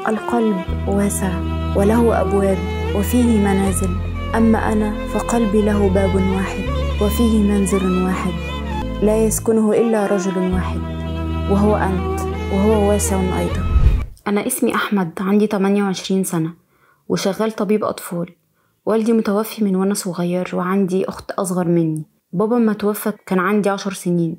القلب واسع وله أبواب وفيه منازل، أما أنا فقلبي له باب واحد وفيه منزل واحد لا يسكنه إلا رجل واحد وهو أنت، وهو واسع أيضا. أنا اسمي أحمد، عندي 28 سنة وشغال طبيب أطفال. والدي متوفي من وأنا صغير وعندي أخت أصغر مني. بابا ما توفى كان عندي 10 سنين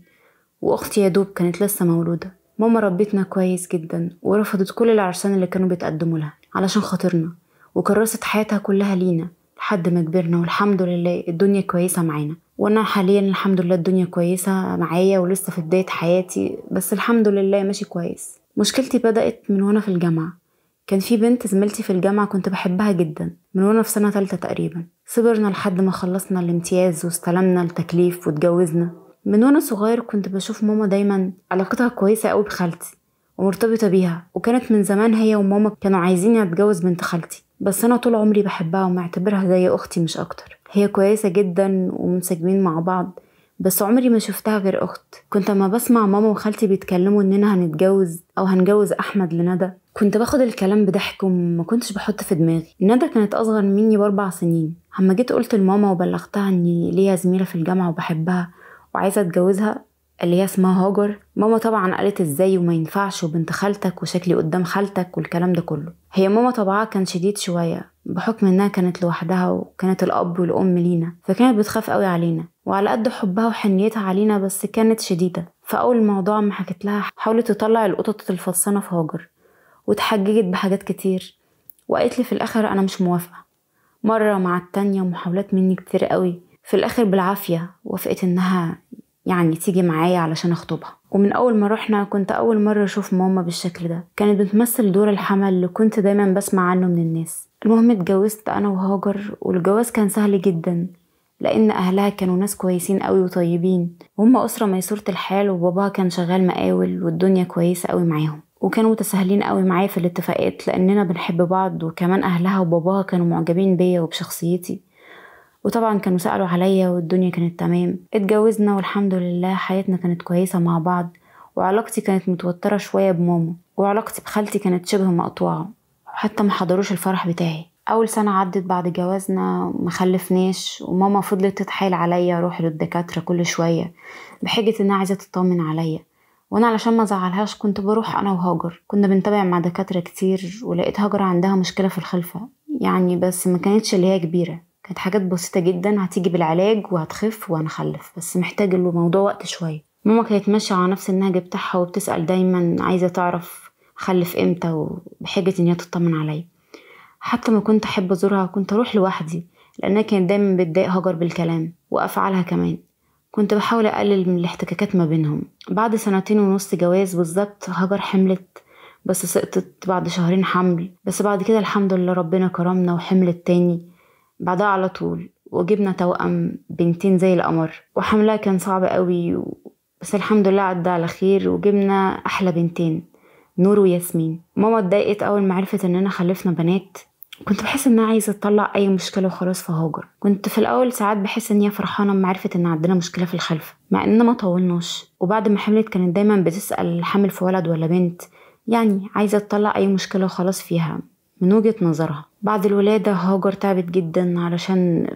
وأختي يا دوب كانت لسه مولودة. ماما ربتنا كويس جدا ورفضت كل العرسان اللي كانوا بيتقدموا لها علشان خاطرنا، وكرست حياتها كلها لينا لحد ما كبرنا، والحمد لله الدنيا كويسة معانا. وانا حاليا الحمد لله الدنيا كويسة معايا ولسه في بداية حياتي، بس الحمد لله ماشي كويس. مشكلتي بدأت من وانا في الجامعة. كان في بنت زميلتي في الجامعة كنت بحبها جدا من وانا في سنة 3 تقريبا. صبرنا لحد ما خلصنا الامتياز واستلمنا التكليف واتجوزنا. من وانا صغير كنت بشوف ماما دايما علاقتها كويسة قوي بخالتي ومرتبطة بيها، وكانت من زمان هي وماما كانوا عايزين اتجوز بنت خالتي، بس انا طول عمري بحبها ومعتبرها زي اختي مش اكتر. هي كويسة جدا ومنسجمين مع بعض، بس عمري ما شفتها غير اخت. كنت اما بسمع ماما وخالتي بيتكلموا اننا هنتجوز او هنجوز احمد لندى كنت باخد الكلام بضحك وما كنتش بحط في دماغي. ندى كانت اصغر مني ب4 سنين. اما جيت قلت لماما وبلغتها اني ليا زميلة في الجامعة وبحبها وعايزة اتجوزها اللي هي اسمها هاجر، ماما طبعا قالت ازاي وما ينفعش وبنت خالتك وشكلي قدام خالتك والكلام ده كله. هي ماما طبعها كان شديد شوية بحكم انها كانت لوحدها وكانت الاب والام لينا، فكانت بتخاف قوي علينا وعلى قد حبها وحنيتها علينا بس كانت شديدة. فاول الموضوع ما حكيت لها حاولت تطلع القطط الفطسانة في هاجر وتحججت بحاجات كتير وقالت لي في الاخر انا مش موافقة. مرة مع التانية ومحاولات مني كتير قوي، في الاخر بالعافية وافقت انها يعني تيجي معايا علشان اخطبها. ومن اول ما رحنا كنت اول مرة اشوف ماما بالشكل ده، كانت بتمثل دور الحمل اللي كنت دايما بسمع عنه من الناس. المهم اتجوزت انا وهاجر، والجواز كان سهل جدا لان اهلها كانوا ناس كويسين قوي وطيبين، وهم اسرة ميسورة الحال، وباباها كان شغال مقاول والدنيا كويسة قوي معاهم، وكانوا متساهلين قوي معايا في الاتفاقات لاننا بنحب بعض. وكمان اهلها وباباها كانوا معجبين بيا وبشخصيتي، وطبعا كانوا سألوا عليا والدنيا كانت تمام. اتجوزنا والحمد لله حياتنا كانت كويسة مع بعض، وعلاقتي كانت متوترة شوية بماما، وعلاقتي بخالتي كانت شبه مقطوعة، حتى ما حضروش الفرح بتاعي. اول سنة عدت بعد جوازنا ما خلفناش، وماما فضلت تتحايل عليا اروح للدكاترة كل شوية بحجة انها عايزة تطمن عليا، وانا علشان ما زعلهاش كنت بروح انا وهاجر. كنا بنتابع مع دكاترة كتير، ولقيت هاجر عندها مشكلة في الخلفة يعني، بس ما كانتش اللي هي كبيرة، كانت حاجات بسيطة جدا هتيجي بالعلاج وهتخف وهنخلف، بس محتاج له موضوع وقت شوية. ماما كانت ماشية على نفس النهج بتاعها وبتسأل دايما عايزة تعرف خلف امتى وبحجة ان هي تطمن عليا. حتى ما كنت احب ازورها كنت اروح لوحدي لانها كانت دايما بتضايق هاجر بالكلام وافعالها كمان. كنت بحاول اقلل من الاحتكاكات ما بينهم. بعد 2.5 جواز بالظبط هاجر حملت، بس سقطت بعد 2 حمل، بس بعد كده الحمد لله ربنا كرمنا وحملت تاني بعدها على طول، وجبنا توأم بنتين زي القمر. وحملها كان صعب قوي بس الحمد لله عدى على خير، وجبنا احلى بنتين نور وياسمين. ماما اتضايقت اول ما عرفت اننا خلفنا بنات. كنت بحس انها عايزه تطلع اي مشكله وخلاص في هاجر. كنت في الاول ساعات بحس ان هي فرحانه لما عرفت ان عندنا مشكله في الخلفه، مع اننا ما طولناش. وبعد ما حملت كانت دايما بتسأل حامل في ولد ولا بنت، يعني عايزه تطلع اي مشكله وخلاص فيها من وجهة نظرها. بعد الولادة هاجر تعبت جدا علشان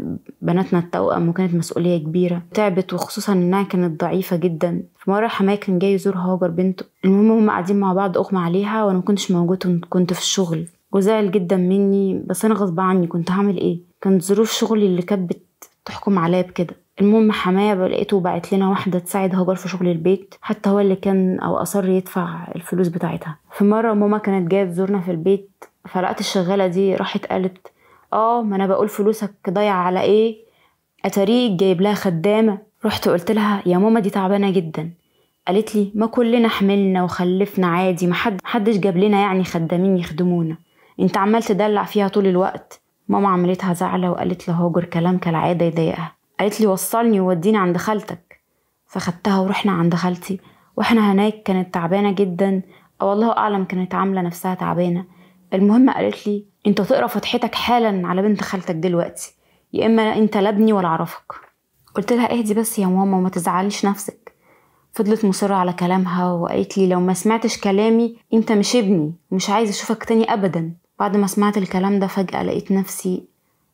بناتنا التوأم، وكانت مسؤولية كبيرة. تعبت وخصوصا انها كانت ضعيفة جدا. في مرة حماية كان جاي يزور هاجر بنته، المهم هم قاعدين مع بعض اغمى عليها وانا مكنتش موجود، كنت في الشغل، وزعل جدا مني بس انا غصب عني كنت هعمل ايه، كانت ظروف شغلي اللي كانت بتحكم عليا بكده. المهم حماية لقيته بعت لنا واحدة تساعد هاجر في شغل البيت، حتى هو اللي كان او اصر يدفع الفلوس بتاعتها. في مرة ماما كانت جاية تزورنا في البيت، فلقت الشغالة دي راحت قالت ما انا بقول فلوسك ضايعة على ايه، اتاريك جايب لها خدامة. رحت قلت لها يا ماما دي تعبانة جدا. قالت لي ما كلنا حملنا وخلفنا عادي، محدش جاب لنا يعني خدامين يخدمونا، انت عمال تدلع فيها طول الوقت. ماما عملتها زعلة وقالت لهاجر كلام كالعادة يضايقها، قالت لي وصلني ووديني عند خالتك. فخدتها ورحنا عند خالتي، واحنا هناك كانت تعبانة جدا، او الله اعلم كانت عاملة نفسها تعبانة. المهم قالت لي انت تقرا فتحتك حالا على بنت خالتك دلوقتي، يا اما انت لا ابني ولا اعرفك. قلت لها اهدي بس يا ماما وما تزعليش نفسك. فضلت مصرة على كلامها وقالت لي لو ما سمعتش كلامي انت مش ابني ومش عايزة اشوفك تاني ابدا. بعد ما سمعت الكلام ده فجأة لقيت نفسي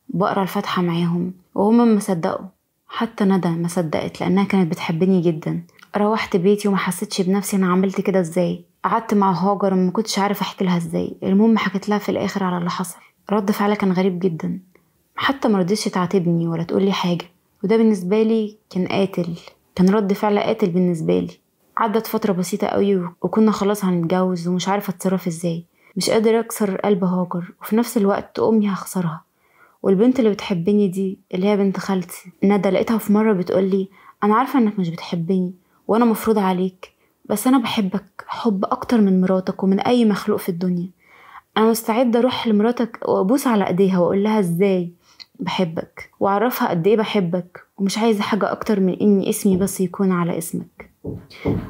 بقرا الفاتحة معاهم وهم ما صدقوا، حتى ندى ما صدقت لانها كانت بتحبني جدا. روحت بيتي وما حسيتش بنفسي انا عملت كده ازاي. قعدت مع هاجر وما كنتش عارف احكي لها ازاي. المهم حكيت لها في الاخر على اللي حصل. رد فعلها كان غريب جدا، حتى ما رضيتش تعاتبني ولا تقول لي حاجه، وده بالنسبه لي كان قاتل، كان رد فعل قاتل بالنسبه لي. عدت فتره بسيطه قوي وكنا خلاص هنتجوز ومش عارفه اتصرف ازاي. مش قادره اكسر قلب هاجر وفي نفس الوقت امي هخسرها. والبنت اللي بتحبني دي اللي هي بنت خالتي ندى لقيتها في مره بتقولي انا عارفه انك مش بتحبني وانا مفروض عليك، بس انا بحبك حب اكتر من مراتك ومن اي مخلوق في الدنيا. انا مستعده اروح لمراتك وابوس على ايديها واقول لها ازاي بحبك واعرفها قد ايه بحبك، ومش عايزه حاجه اكتر من اني اسمي بس يكون على اسمك.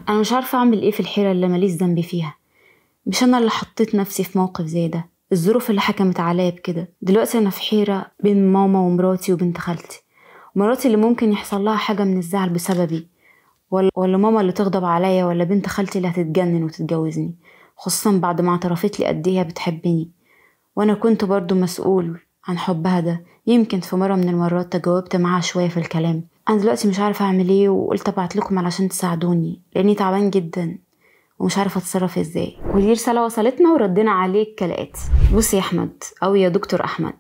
انا مش عارفه اعمل ايه في الحيره اللي ماليش ذنب فيها. مش انا اللي حطيت نفسي في موقف زي ده، الظروف اللي حكمت عليا بكده. دلوقتي انا في حيره بين ماما ومراتي وبنت خالتي. مراتي اللي ممكن يحصل لها حاجه من الزعل بسببي، ولا ماما اللي تغضب عليا، ولا بنت خالتي اللي هتتجنن وتتجوزني، خصوصا بعد ما اعترفت لي قد ايه بتحبني وانا كنت برضو مسؤول عن حبها ده. يمكن في مره من المرات تجاوبت معاها شويه في الكلام. انا دلوقتي مش عارفه اعمل ايه وقلت ابعت لكم علشان تساعدوني لاني تعبان جدا ومش عارفه اتصرف ازاي. ودي رساله وصلتنا وردنا عليك كالاتي. بص يا احمد او يا دكتور احمد،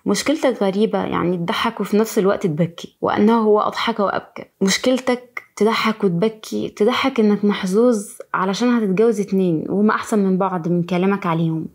مشكلتك غريبه، يعني تضحك وفي نفس الوقت تبكي، وانه هو اضحك وابكى. مشكلتك تضحك وتبكي. تضحك انك محظوظ علشان هتتجوز 2 وهما احسن من بعض من كلامك عليهم،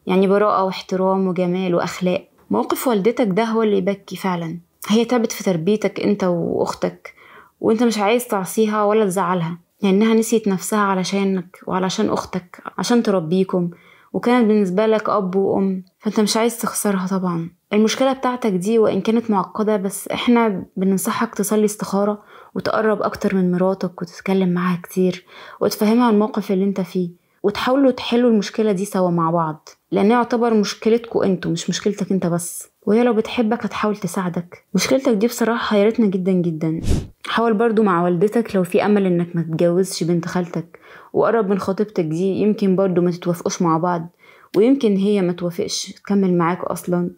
يعني براءة واحترام وجمال واخلاق. موقف والدتك ده هو اللي يبكي فعلا. هي تعبت في تربيتك انت واختك وانت مش عايز تعصيها ولا تزعلها، لانها نسيت نفسها علشانك وعلشان اختك عشان تربيكم، وكانت بالنسبة لك اب وام، فانت مش عايز تخسرها. طبعا المشكلة بتاعتك دي وان كانت معقدة بس احنا بننصحك تصلي استخارة وتقرب اكتر من مراتك وتتكلم معاها كتير وتفهمها الموقف اللي انت فيه، وتحاولوا تحلوا المشكلة دي سوا مع بعض، لان يعتبر مشكلتكوا انتوا مش مشكلتك انت بس، وهي لو بتحبك هتحاول تساعدك. مشكلتك دي بصراحة حيرتنا جدا جدا. حاول برضو مع والدتك لو في امل انك ما تتجوزش بنت خالتك، وقرب من خطيبتك دي، يمكن برضو ما تتوافقوش مع بعض، ويمكن هي ما توافقش تكمل معاك اصلا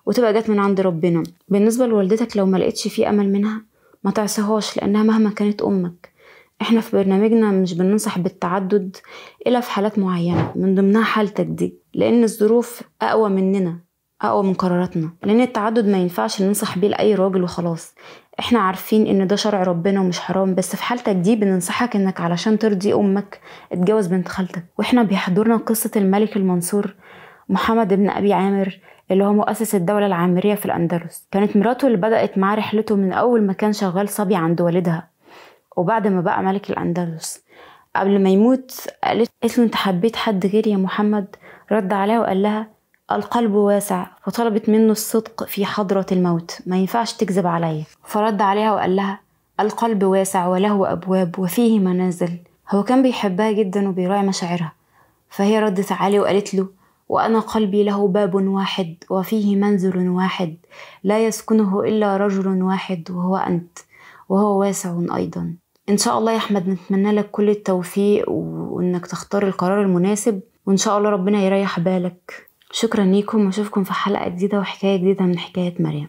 وتبقى جات من عند ربنا. بالنسبة لوالدتك لو ما لقيتش في امل منها ما تعصيهاش، لانها مهما كانت امك. احنا في برنامجنا مش بننصح بالتعدد الا في حالات معينة من ضمنها حالتك دي، لان الظروف اقوى مننا، اقوى من قراراتنا. لان التعدد ما ينفعش ننصح بيه لاي راجل وخلاص. احنا عارفين ان ده شرع ربنا ومش حرام، بس في حالتك دي بننصحك انك علشان ترضي امك اتجوز بنت خالتك. واحنا بيحضرنا قصة الملك المنصور محمد بن ابي عامر اللي هو مؤسس الدولة العامرية في الأندلس. كانت مراته اللي بدأت معاه رحلته من أول ما كان شغال صبي عند والدها، وبعد ما بقى ملك الأندلس قبل ما يموت قالت له انت حبيت حد غير يا محمد؟ رد عليها وقال لها القلب واسع، فطلبت منه الصدق في حضرة الموت، ما ينفعش تكذب عليا. فرد عليها وقال لها القلب واسع وله أبواب وفيه منازل. هو كان بيحبها جدا وبيراعي مشاعرها، فهي ردت عليه وقالت له وأنا قلبي له باب واحد وفيه منزل واحد لا يسكنه إلا رجل واحد وهو أنت، وهو واسع أيضا. إن شاء الله يا أحمد نتمنى لك كل التوفيق وإنك تختار القرار المناسب، وإن شاء الله ربنا يريح بالك. شكرا ليكم واشوفكم في حلقة جديدة وحكاية جديدة من حكاية مريم.